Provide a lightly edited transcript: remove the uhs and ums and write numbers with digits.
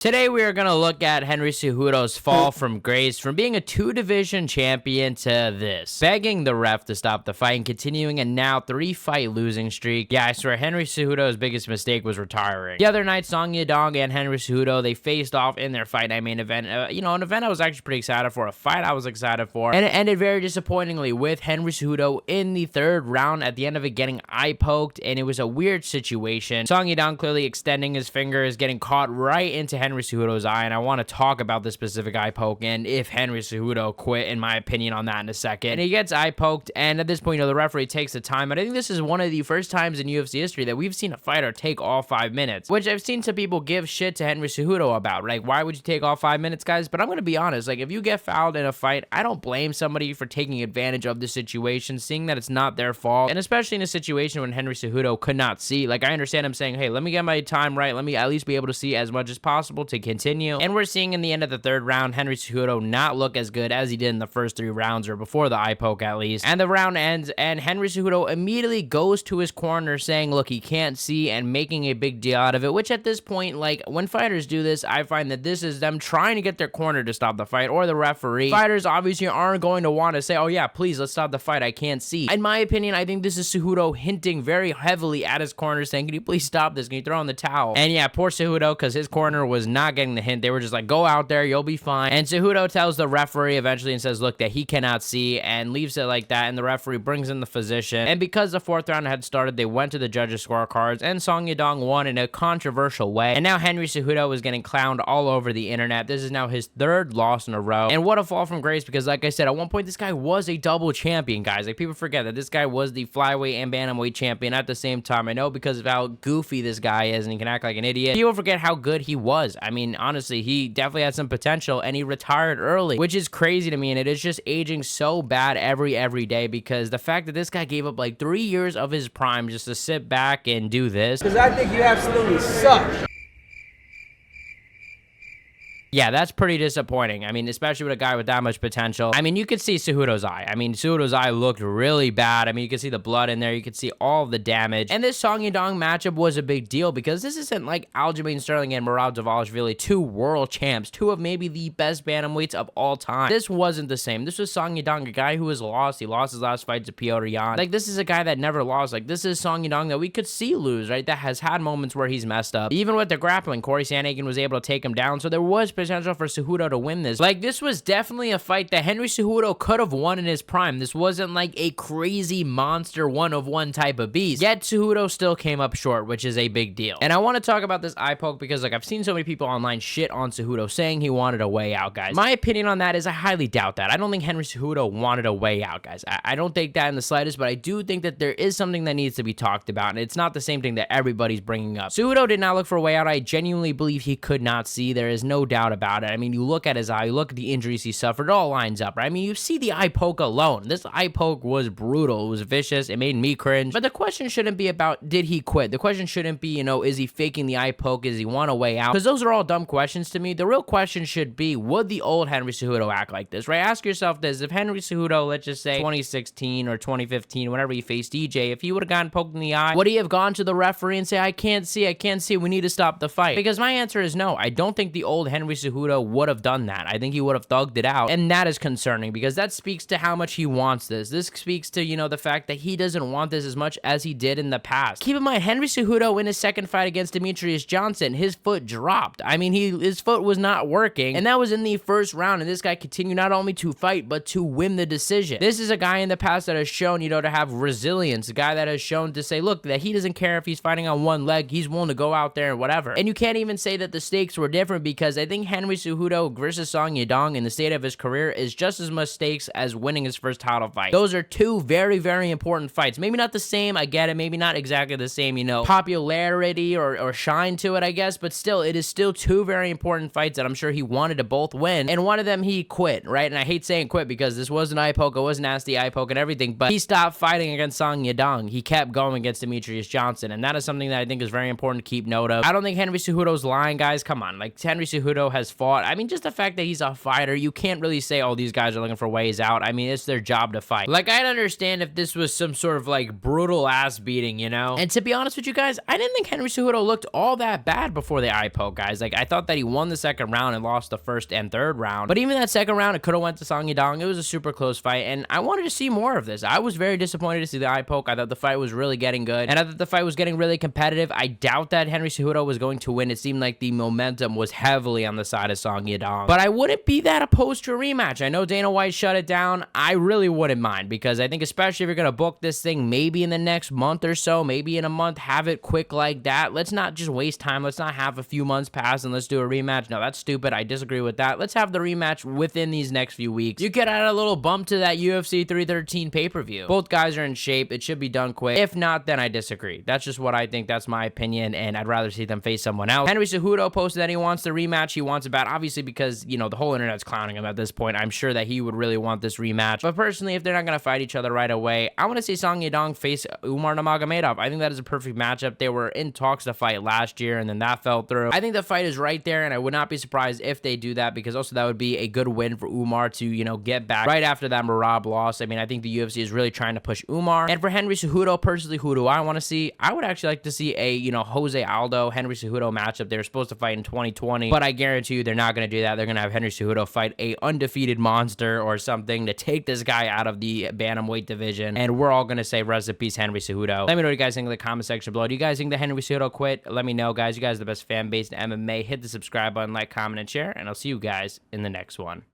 Today we are going to look at Henry Cejudo's fall from grace from being a two-division champion to this. Begging the ref to stop the fight and continuing a now 3-fight losing streak. Yeah, I swear Henry Cejudo's biggest mistake was retiring. The other night, Song Yadong and Henry Cejudo, they faced off in their fight night main event. An event I was actually pretty excited for, a fight I was excited for. And it ended very disappointingly with Henry Cejudo in the third round at the end of it getting eye poked, and it was a weird situation. Song Yadong clearly extending his fingers, getting caught right into Henry Cejudo's eye, and I want to talk about this specific eye poke and if Henry Cejudo quit, in my opinion, on that in a second. And he gets eye poked, and at this point, the referee takes the time, and I think this is one of the first times in UFC history that we've seen a fighter take all 5 minutes, which I've seen some people give shit to Henry Cejudo about. Like, why would you take all 5 minutes, guys? But I'm going to be honest, like, if you get fouled in a fight, I don't blame somebody for taking advantage of the situation, seeing that it's not their fault, and especially in a situation when Henry Cejudo could not see. Like, I understand him saying, hey, let me get my time right, let me at least be able to see as much as possible to continue. And we're seeing in the end of the third round, Henry Cejudo not look as good as he did in the first 3 rounds, or before the eye poke at least. And the round ends, and Henry Cejudo immediately goes to his corner saying, look, he can't see, and making a big deal out of it, which at this point, like, when fighters do this, I find that this is them trying to get their corner to stop the fight, or the referee. Fighters obviously aren't going to want to say, oh yeah, please, let's stop the fight, I can't see. In my opinion, I think this is Cejudo hinting very heavily at his corner, saying, can you please stop this? Can you throw in the towel? And yeah, poor Cejudo, because his corner was not getting the hint. They were just like, go out there, you'll be fine. And Cejudo tells the referee eventually and says, look, that he cannot see, and leaves it like that. And the referee brings in the physician. And because the 4th round had started, they went to the judges' scorecards, and Song Yadong won in a controversial way. And now Henry Cejudo was getting clowned all over the internet. This is now his 3rd loss in a row. And what a fall from grace, because like I said, at one point, this guy was a double champion, guys. Like, people forget that this guy was the flyweight and bantamweight champion at the same time. I know, because of how goofy this guy is, and he can act like an idiot. People forget how good he was. I mean, honestly, he definitely had some potential, and he retired early, which is crazy to me, and it is just aging so bad every day, because the fact that this guy gave up like 3 years of his prime just to sit back and do this. Because I think you absolutely suck. Yeah, that's pretty disappointing. I mean, especially with a guy with that much potential. I mean, you could see Cejudo's eye. I mean, Cejudo's eye looked really bad. I mean, you could see the blood in there. You could see all the damage. And this Song Yadong matchup was a big deal, because this isn't like Aljamain Sterling and Merab Dvalishvili, 2 world champs, 2 of maybe the best bantamweights of all time. This wasn't the same. This was Song Yadong, a guy who was lost. He lost his last fight to Piotr Jan. Like, this is a guy that never lost. Like, this is Song Yadong that we could see lose, right? That has had moments where he's messed up. Even with the grappling, Corey Sandhagen was able to take him down, so there was potential for Cejudo to win this. Like, this was definitely a fight that Henry Cejudo could have won in his prime. This wasn't like a crazy monster 1-of-1 type of beast. Yet Cejudo still came up short, which is a big deal. And I want to talk about this eye poke because, like, I've seen so many people online shit on Cejudo saying he wanted a way out, guys. My opinion on that is I highly doubt that. I don't think Henry Cejudo wanted a way out, guys. I don't think that in the slightest, but I do think that there is something that needs to be talked about, and it's not the same thing that everybody's bringing up. Cejudo did not look for a way out. I genuinely believe he could not see. There is no doubt about it. I mean, you look at his eye, you look at the injuries he suffered, it all lines up, right? I mean, you see the eye poke alone. This eye poke was brutal. It was vicious. It made me cringe. But the question shouldn't be about, did he quit? The question shouldn't be, is he faking the eye poke? Is he want a way out? Because those are all dumb questions to me. The real question should be, would the old Henry Cejudo act like this, right? Ask yourself this. If Henry Cejudo, let's just say 2016 or 2015, whenever he faced DJ, if he would have gotten poked in the eye, would he have gone to the referee and say, I can't see, we need to stop the fight? Because my answer is no. I don't think the old Henry Cejudo would have done that. I think he would have thugged it out, and that is concerning, because that speaks to how much he wants this. This speaks to, the fact that he doesn't want this as much as he did in the past. Keep in mind, Henry Cejudo in his second fight against Demetrius Johnson, his foot dropped. I mean, his foot was not working, and that was in the first round, and this guy continued not only to fight, but to win the decision. This is a guy in the past that has shown, to have resilience, a guy that has shown to say, look, that he doesn't care if he's fighting on one leg, he's willing to go out there and whatever. And you can't even say that the stakes were different, because I think Henry Cejudo versus Song Yadong in the state of his career is just as much stakes as winning his first title fight. Those are 2 very, very important fights. Maybe not the same, I get it, maybe not exactly the same, popularity or shine to it, I guess, but still, it is still 2 very important fights that I'm sure he wanted to both win, and one of them he quit, right? And I hate saying quit, because this was an eye poke, it was a nasty eye poke and everything, but he stopped fighting against Song Yadong. He kept going against Demetrius Johnson, and that is something that I think is very important to keep note of. I don't think Henry Cejudo's lying, guys. Come on, like, Henry Cejudo has fought. I mean, just the fact that he's a fighter, you can't really say, oh, these guys are looking for ways out. I mean, it's their job to fight. Like, I'd understand if this was some sort of like brutal ass beating, you know? And to be honest with you guys, I didn't think Henry Cejudo looked all that bad before the eye poke, guys. Like, I thought that he won the second round and lost the first and third round. But even that second round, it could have went to Song Yadong. It was a super close fight, and I wanted to see more of this. I was very disappointed to see the eye poke. I thought the fight was really getting good, and I thought the fight was getting really competitive. I doubt that Henry Cejudo was going to win. It seemed like the momentum was heavily on the side of Song Yadong. But I wouldn't be that opposed to a rematch. I know Dana White shut it down. I really wouldn't mind, because I think especially if you're going to book this thing maybe in the next month or so, maybe in a month, have it quick like that. Let's not just waste time. Let's not have a few months pass and let's do a rematch. No, that's stupid. I disagree with that. Let's have the rematch within these next few weeks. You could add a little bump to that UFC 313 pay-per-view. Both guys are in shape. It should be done quick. If not, then I disagree. That's just what I think. That's my opinion, and I'd rather see them face someone else. Henry Cejudo posted that he wants the rematch. He wants it bad, obviously, because, you know, the whole internet's clowning him at this point. I'm sure that he would really want this rematch. But personally, if they're not going to fight each other right away, I want to see Song Yadong face Umar Nurmagomedov. I think that is a perfect matchup. They were in talks to fight last year, and then that fell through. I think the fight is right there, and I would not be surprised if they do that, because also that would be a good win for Umar to, you know, get back right after that Merab loss. I mean, I think the UFC is really trying to push Umar. And for Henry Cejudo, personally, who do I want to see? I would actually like to see a, you know, Jose Aldo, Henry Cejudo matchup. They were supposed to fight in 2020, but I guarantee you they're not going to do that. They're going to have Henry Cejudo fight a undefeated monster or something to take this guy out of the bantamweight division, and we're all going to say rest in peace, Henry Cejudo. Let me know what you guys think in the comment section below. Do you guys think that Henry Cejudo quit? Let me know, guys. You guys are the best fan base in MMA. Hit the subscribe button, like, comment, and share, and I'll see you guys in the next one.